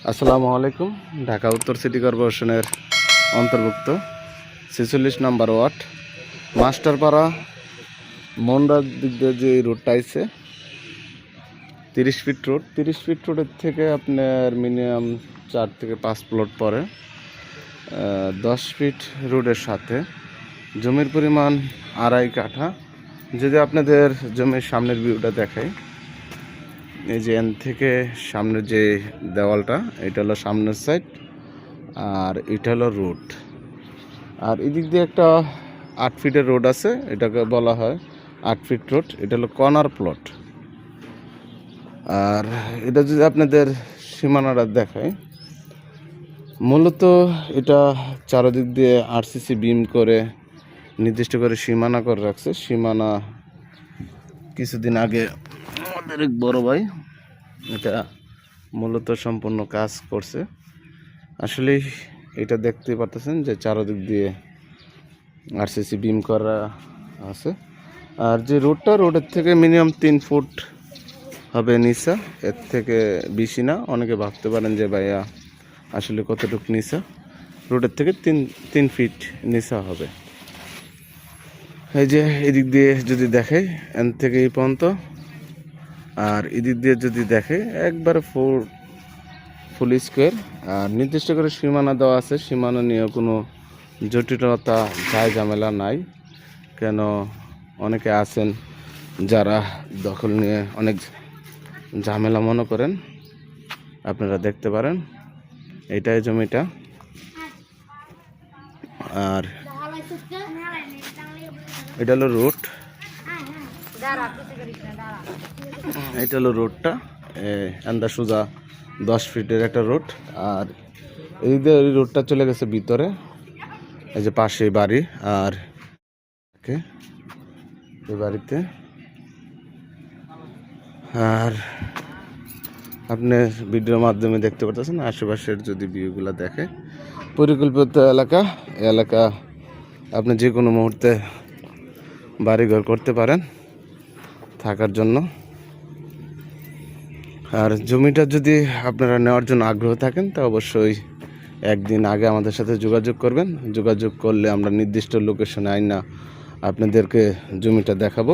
আসসালামু আলাইকুম। ঢাকা উত্তর সিটি কর্পোরেশনের অন্তর্ভুক্ত ৪৬ নম্বর ওয়ার্ড মাস্টারপাড়া মন্ডার দিক দিয়ে যে রোডটা আছে ৩০ ফিট রোড। ৩০ ফিট রোডের থেকে আপনার মিনিমাম ৪ থেকে ৫ প্লট পরে ১০ ফিট রোডের সাথে জমির পরিমাণ ২.৫ কাঠা। যদি আপনাদের জমির সামনের ভিউটা দেখাই, এই যে এন থেকে সামনের যে দেওয়ালটা, এটা হলো সামনের সাইড, আর এটা হলো রোড। আর এদিক দিয়ে একটা ৮ ফিটের রোড আছে, এটাকে বলা হয় ৮ ফিট রোড। এটা হলো কর্নার প্লট। আর এটা যদি আপনাদের সীমানাটা দেখায়, মূলত এটা চারদিক দিয়ে আরসিসি বিম করে নির্দিষ্ট করে সীমানা করে রাখছে। সীমানা কিছুদিন আগে আমাদের এক বড় ভাই এটা মূলত সম্পূর্ণ কাজ করছে। আসলে এটা দেখতে পারতেছেন যে চারদিক দিয়ে আরসিসি বিম করা আছে। আর যে রোডের থেকে মিনিমাম ৩ ফুট হবে নিচা, এর থেকে বেশি না। অনেকে ভাবতে পারেন যে ভাইয়া আসলে কতটুকু নিচা, রোডের থেকে ৩ ফিট নিচা হবে। এই যে এদিক দিয়ে যদি দেখে এন থেকে এই পর্যন্ত, আর এদিক দিয়ে যদি দেখে একবারে ফুল স্কোয়ার। আর নির্দিষ্ট করে সীমানা দেওয়া আছে, সীমানা নিয়ে কোনো জটিলতা ঝামেলা নাই। কেন অনেকে আছেন যারা দখল নিয়ে অনেক ঝামেলা মনে করেন। আপনারা দেখতে পারেন এইটাই জমিটা। আর এটা হলো রোড, এটা হলো রোডটা এন্দা সোজা ১০ ফিটের একটা রোড। আর এই রোডটা চলে গেছে ভিতরে, এই যে পাশে বাড়ি। আর এই বাড়িতে আর আপনি ভিডিওর মাধ্যমে দেখতে পাচ্ছেন আশেপাশের যদি ভিউগুলো দেখে, পরিকল্পিত এলাকা আপনি যে কোনো মুহূর্তে বাড়িঘর করতে পারেন থাকার জন্য। আর জমিটা যদি আপনারা নেওয়ার জন্য আগ্রহ থাকেন তা অবশ্যই একদিন আগে আমাদের সাথে যোগাযোগ করবেন। যোগাযোগ করলে আমরা নির্দিষ্ট লোকেশনে আইনা আপনাদেরকে জমিটা দেখাবো।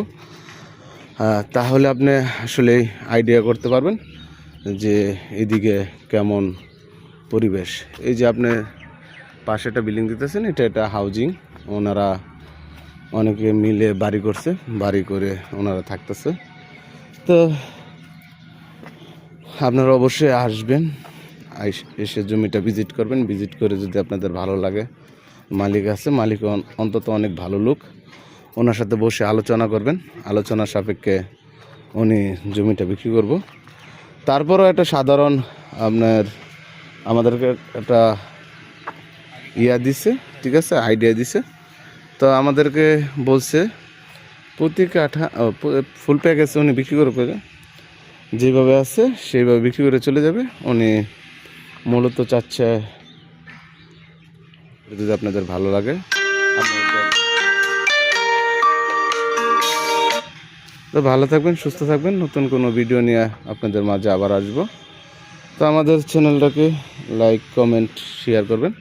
তাহলে আপনি আসলে আইডিয়া করতে পারবেন যে এদিকে কেমন পরিবেশ। এই যে আপনি পাশে একটা বিল্ডিং দিতেছেন, এটা হাউজিং। ওনারা অনেকে মিলে বাড়ি করছে, বাড়ি করে ওনারা থাকতেছে। তো আপনারা অবশ্যই আসবেন, এসে জমিটা ভিজিট করবেন। ভিজিট করে যদি আপনাদের ভালো লাগে, মালিক আছে, মালিক অন্তত অনেক ভালো লোক, ওনার সাথে বসে আলোচনা করবেন। আলোচনার সাপেক্ষে উনি জমিটা বিক্রি করব। তারপরও একটা সাধারণ আমাদেরকে একটা দিছে, ঠিক আছে, আইডিয়া দিছে। তো আমাদেরকে বলছে প্রতি কাঠা ফুল প্যাকেজ উনি বিক্রি করে যেভাবে আছে সেইভাবে বিক্রি করে চলে যাবে। উনি মূলত চাচ্ছে যদি আপনাদের ভালো লাগে তো ভালো থাকবেন, সুস্থ থাকবেন। নতুন কোনো ভিডিও নিয়ে আপনাদের মাঝে আবার আসবো। তো আমাদের চ্যানেলটাকে লাইক, কমেন্ট, শেয়ার করবেন।